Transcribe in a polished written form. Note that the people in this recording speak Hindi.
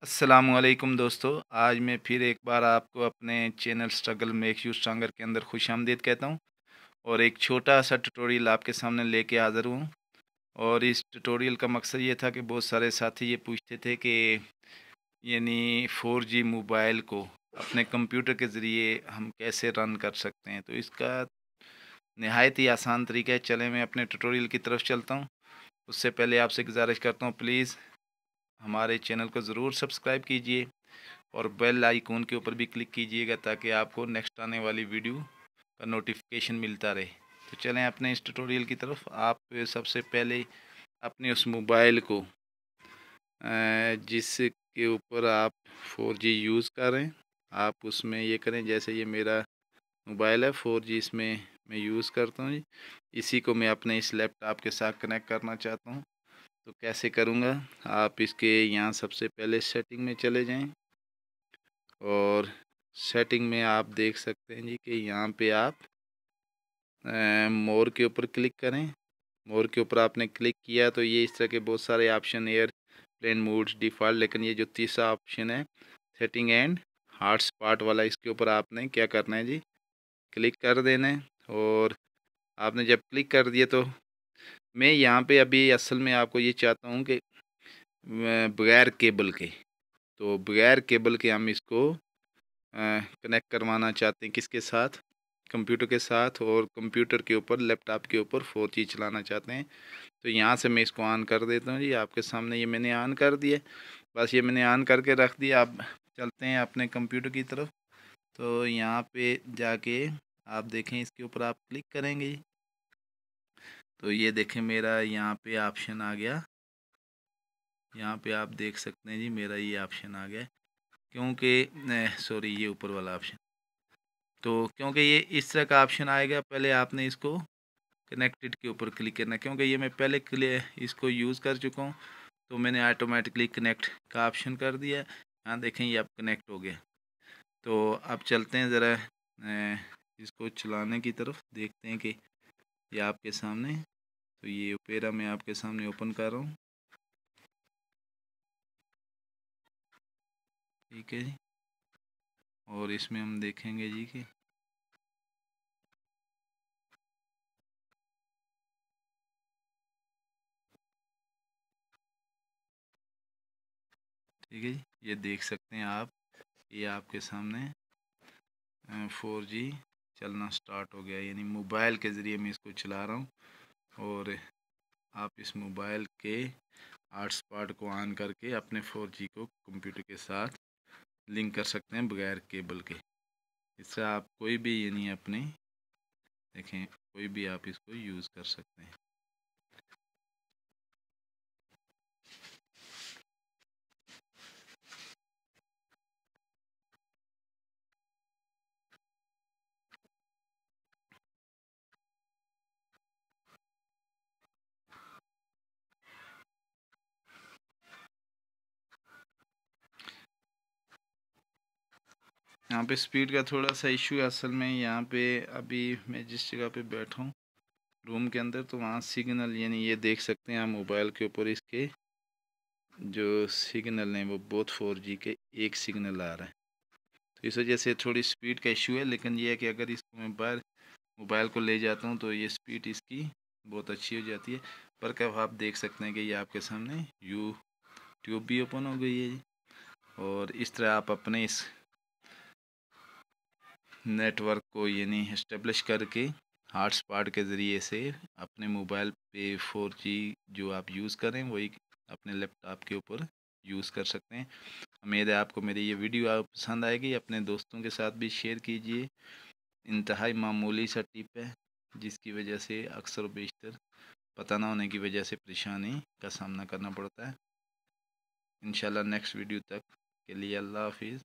अस्सलामुअलैकुम दोस्तों, आज मैं फिर एक बार आपको अपने channel struggle make you stronger के अंदर खुशामदीद कहता हूं और एक छोटा सा ट्यूटोरियल आपके सामने लेके हाज़िर हूं। और इस ट्यूटोरियल का मकसद ये था कि बहुत सारे साथी ये पूछते थे कि यानी 4G मोबाइल को अपने कंप्यूटर के ज़रिए हम कैसे रन कर सकते हैं। तो इसका नहायत ही आसान तरीका है। चलें मैं अपने ट्यूटोरियल की तरफ चलता हूँ। उससे पहले आपसे गुजारिश करता हूँ, प्लीज़ हमारे चैनल को ज़रूर सब्सक्राइब कीजिए और बेल आइकॉन के ऊपर भी क्लिक कीजिएगा ताकि आपको नेक्स्ट आने वाली वीडियो का नोटिफिकेशन मिलता रहे। तो चलें अपने इस ट्यूटोरियल की तरफ। आप सबसे पहले अपने उस मोबाइल को जिसके ऊपर आप 4G यूज़ कर रहे हैं, आप उसमें ये करें। जैसे ये मेरा मोबाइल है, 4G इसमें मैं यूज़ करता हूँ जी। इसी को मैं अपने इस लैपटॉप के साथ कनेक्ट करना चाहता हूँ। तो कैसे करूँगा, आप इसके यहाँ सबसे पहले सेटिंग में चले जाएं और सेटिंग में आप देख सकते हैं जी कि यहाँ पे आप मोर के ऊपर क्लिक करें। मोर के ऊपर आपने क्लिक किया तो ये इस तरह के बहुत सारे ऑप्शन, एयरप्लेन मोड्स, डिफ़ॉल्ट, लेकिन ये जो तीसरा ऑप्शन है सेटिंग एंड हॉटस्पॉट वाला, इसके ऊपर आपने क्या करना है जी, क्लिक कर देना है। और आपने जब क्लिक कर दिया तो मैं यहाँ पे अभी असल में आपको ये चाहता हूँ कि बगैर केबल के, तो बगैर केबल के हम इसको कनेक्ट करवाना चाहते हैं किसके साथ, कंप्यूटर के साथ, और कंप्यूटर के ऊपर, लैपटॉप के ऊपर 4G चलाना चाहते हैं। तो यहाँ से मैं इसको ऑन कर देता हूँ जी। आपके सामने ये मैंने ऑन कर दिया, बस ये मैंने ऑन करके रख दिया। अब चलते हैं अपने कंप्यूटर की तरफ। तो यहाँ पे जाके आप देखें, इसके ऊपर आप क्लिक करेंगे तो ये देखें मेरा यहाँ पे ऑप्शन आ गया। यहाँ पे आप देख सकते हैं जी मेरा ये ऑप्शन आ गया, क्योंकि सॉरी ये ऊपर वाला ऑप्शन, तो क्योंकि ये इस तरह का ऑप्शन आएगा, पहले आपने इसको कनेक्टेड के ऊपर क्लिक करना। क्योंकि ये मैं पहले इसको यूज़ कर चुका हूँ तो मैंने ऑटोमेटिकली कनेक्ट का ऑप्शन कर दिया। यहाँ देखें ये अब कनेक्ट हो गया। तो अब चलते हैं ज़रा इसको चलाने की तरफ, देखते हैं कि ये आपके सामने। तो ये ओपेरा मैं आपके सामने ओपन कर रहा हूँ, ठीक है जी। और इसमें हम देखेंगे जी कि ठीक है जी, ये देख सकते हैं आप, ये आपके सामने 4G चलना स्टार्ट हो गया। यानी मोबाइल के ज़रिए मैं इसको चला रहा हूँ और आप इस मोबाइल के हॉटस्पॉट को ऑन करके अपने 4G को कंप्यूटर के साथ लिंक कर सकते हैं बगैर केबल के। इससे आप कोई भी यानी अपने देखें कोई भी आप इसको यूज़ कर सकते हैं। यहाँ पे स्पीड का थोड़ा सा इशू है असल में। यहाँ पे अभी मैं जिस जगह पे बैठा हूँ रूम के अंदर, तो वहाँ सिग्नल, यानी ये देख सकते हैं आप मोबाइल के ऊपर इसके जो सिग्नल हैं वो बहुत 4G के एक सिग्नल आ रहा है। तो इस वजह से थोड़ी स्पीड का इशू है, लेकिन ये है कि अगर इसको मैं बाहर मोबाइल को ले जाता हूँ तो ये स्पीड इसकी बहुत अच्छी हो जाती है। पर कब आप देख सकते हैं कि ये आपके सामने यूट्यूब भी ओपन हो गई है जी। और इस तरह आप अपने इस नेटवर्क को यानी इस्टेब्लिश करके हॉटस्पॉट के ज़रिए से अपने मोबाइल पे 4G जो आप यूज़ करें वही अपने लैपटॉप के ऊपर यूज़ कर सकते हैं। उम्मीद है आपको मेरी ये वीडियो आप पसंद आएगी। अपने दोस्तों के साथ भी शेयर कीजिए। इंतहाई मामूली सा टिप है जिसकी वजह से अक्सर व बेशतर पता ना होने की वजह से परेशानी का सामना करना पड़ता है। इंशाल्लाह नेक्स्ट वीडियो तक के लिए अल्लाह हाफिज़।